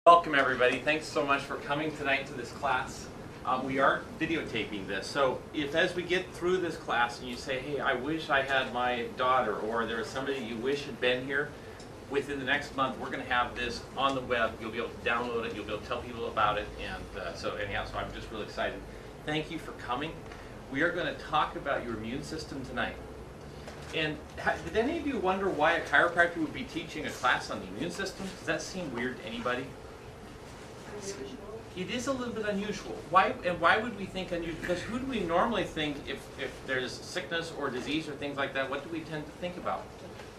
Welcome everybody. Thanks so much for coming tonight to this class. We are videotaping this, so if as we get through this class and you say, hey, I wish I had my daughter, or there's somebody you wish had been here, within the next month we're going to have this on the web. You'll be able to download it, you'll be able to tell people about it, and so I'm just really excited. Thank you for coming. We are going to talk about your immune system tonight. And did any of you wonder why a chiropractor would be teaching a class on the immune system? Does that seem weird to anybody? It is a little bit unusual. Why would we think unusual? Because who do we normally think if there's sickness or disease or things like that, what do we tend to think about?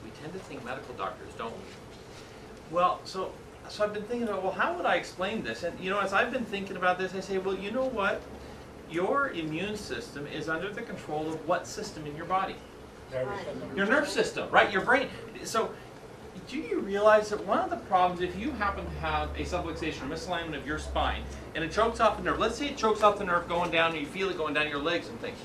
We tend to think medical doctors, don't we? Well, so I've been thinking about, well, how would I explain this? And you know, as I've been thinking about this, I say, well, you know what? Your immune system is under the control of what system in your body? Your nerve system, right? Your brain. So do you realize that one of the problems, if you happen to have a subluxation or misalignment of your spine, and it chokes off the nerve, let's say it chokes off the nerve going down, and you feel it going down your legs and things,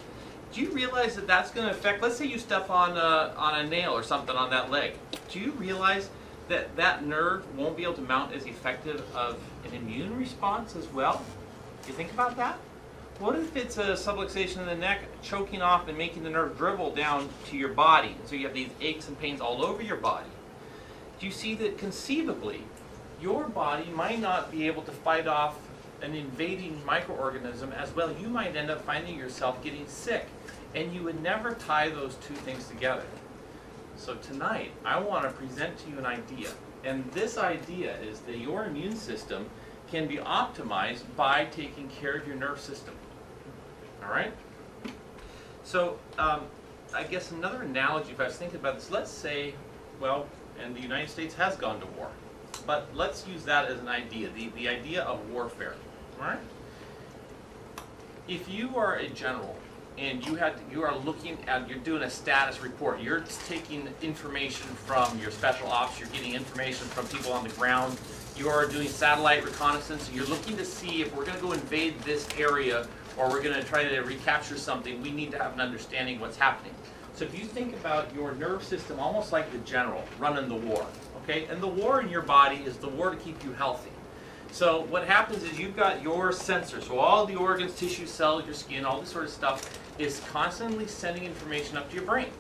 do you realize that that's going to affect, let's say you step on a nail or something on that leg, do you realize that that nerve won't be able to mount as effective of an immune response as well? You think about that? What if it's a subluxation in the neck choking off and making the nerve dribble down to your body, so you have these aches and pains all over your body? Do you see that conceivably your body might not be able to fight off an invading microorganism as well? You might end up finding yourself getting sick, and you would never tie those two things together. So tonight I want to present to you an idea, and this idea is that your immune system can be optimized by taking care of your nerve system. All right? So I guess another analogy, if I was thinking about this, let's say, well, and the United States has gone to war, but let's use that as an idea, the idea of warfare. All right? If you are a general and you are looking at, you're doing a status report, you're taking information from your special ops, you're getting information from people on the ground, you are doing satellite reconnaissance, and you're looking to see if we're going to go invade this area or we're going to try to recapture something, we need to have an understanding what's happening. So if you think about your nerve system almost like the general running the war, okay? And the war in your body is the war to keep you healthy. So what happens is you've got your sensors, so all the organs, tissue, cells, your skin, all this sort of stuff is constantly sending information up to your brain.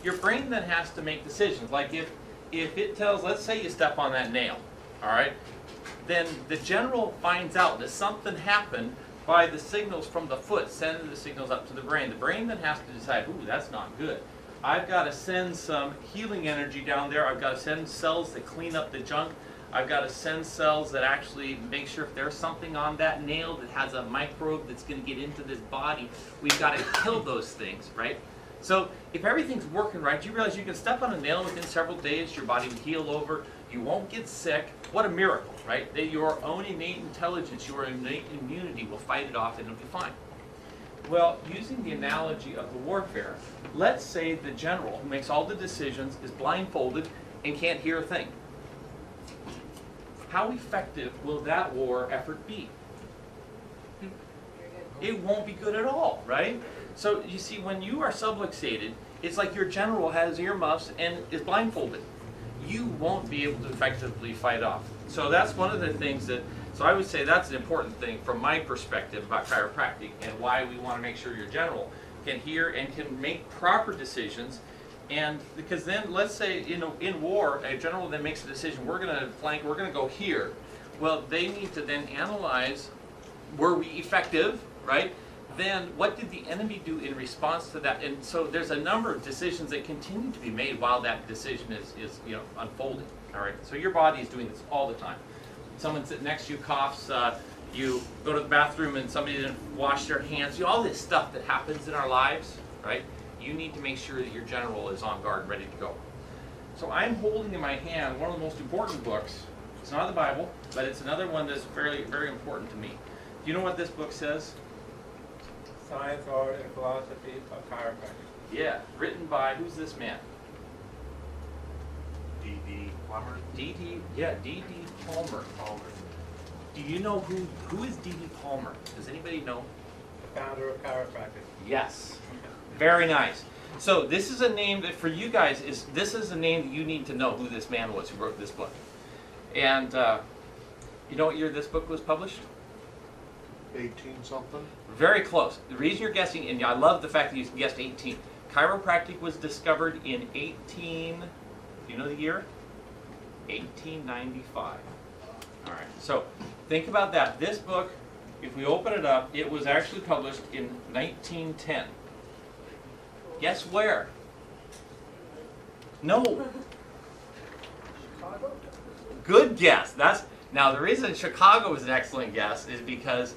Your brain then has to make decisions, like if it tells, let's say you step on that nail, all right? Then the general finds out that something happened by the signals from the foot, sending the signals up to the brain. The brain then has to decide, ooh, that's not good. I've got to send some healing energy down there. I've got to send cells that clean up the junk. I've got to send cells that actually make sure if there's something on that nail that has a microbe that's going to get into this body, we've got to kill those things, right? So if everything's working right, you realize you can step on a nail within several days, your body will heal over, you won't get sick. What a miracle, right? That your own innate intelligence, your innate immunity will fight it off and it'll be fine. Well, using the analogy of the warfare, let's say the general who makes all the decisions is blindfolded and can't hear a thing. How effective will that war effort be? It won't be good at all, right? So you see, when you are subluxated, it's like your general has earmuffs and is blindfolded. You won't be able to effectively fight off. So that's one of the things that, so I would say that's an important thing from my perspective about chiropractic and why we want to make sure your general can hear and can make proper decisions. And because then, let's say in war, a general then makes a decision, we're going to flank, we're going to go here. Well, they need to then analyze, were we effective, right? Then what did the enemy do in response to that? And so there's a number of decisions that continue to be made while that decision is unfolding. All right. So your body is doing this all the time. Someone sitting next to you coughs. You go to the bathroom and somebody didn't wash their hands. You know, all this stuff that happens in our lives, right? You need to make sure that your general is on guard, ready to go. So I'm holding in my hand one of the most important books. It's not the Bible, but it's another one that's very, very important to me. Do you know what this book says? Science, Art, and Philosophy of Chiropractic. Yeah, written by, who's this man? D.D. Plummer? D.D. Palmer. Do you know who is D.D. Palmer? Does anybody know? The founder of chiropractic. Yes. Very nice. So this is a name that for you guys this is a name that you need to know who this man was who wrote this book. And You know what year this book was published? 18 something? Very close. The reason you're guessing, and I love the fact that you guessed 18. Chiropractic was discovered in 18, do you know the year? 1895. All right, so think about that. This book, if we open it up, it was actually published in 1910. Guess where? No. Good guess. Now the reason Chicago is an excellent guess is because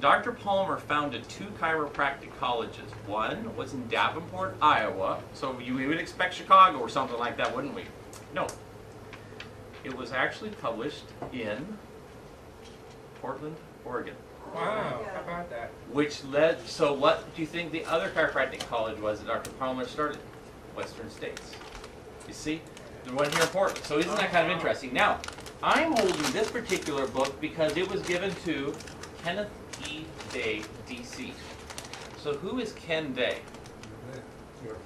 Dr. Palmer founded 2 chiropractic colleges. One was in Davenport, Iowa, so we would expect Chicago or something like that, wouldn't we? No. It was actually published in Portland, Oregon. Wow, how about that? Which led, so what do you think the other chiropractic college was that Dr. Palmer started? Western States. You see? There one here in Portland. So isn't that kind of interesting? Now, I'm holding this particular book because it was given to Kenneth E. Day, D.C. So who is Ken Day?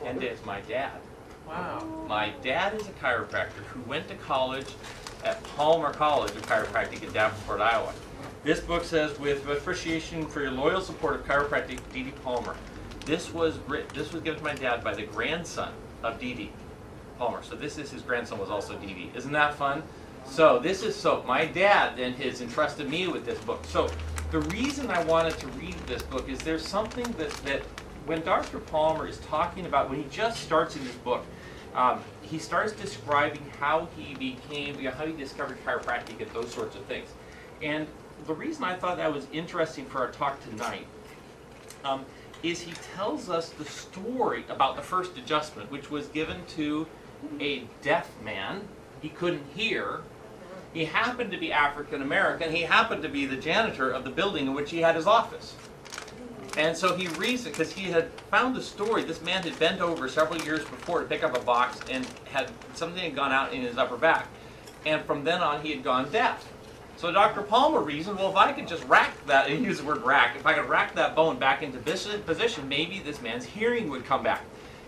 Ken Day is my dad. Wow. My dad is a chiropractor who went to college at Palmer College of Chiropractic in Davenport, Iowa. This book says, with appreciation for your loyal support of chiropractic, D.D. Palmer. This was given to my dad by the grandson of D.D. Palmer. So this is his grandson was also D.D. Isn't that fun? So my dad then has entrusted me with this book. So the reason I wanted to read this book is there's something that when Dr. Palmer is talking about, when he just starts in this book, he starts describing how he became, how he discovered chiropractic and those sorts of things. And the reason I thought that was interesting for our talk tonight is he tells us the story about the first adjustment, which was given to a deaf man. He couldn't hear. He happened to be African American. He happened to be the janitor of the building in which he had his office. And so he reasoned, because he had found a story, this man had bent over several years before to pick up a box and something had gone out in his upper back. And from then on he had gone deaf. So Dr. Palmer reasoned, well, if I could just rack that, and he used the word rack, if I could rack that bone back into position, maybe this man's hearing would come back.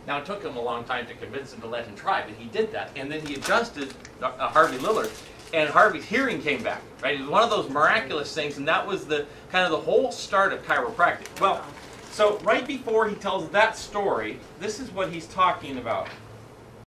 Now, it took him a long time to convince him to let him try, but he did that. And then he adjusted Harvey Lillard, and Harvey's hearing came back. Right? It was one of those miraculous things, and that was the kind of the whole start of chiropractic. Well, so right before he tells that story, this is what he's talking about.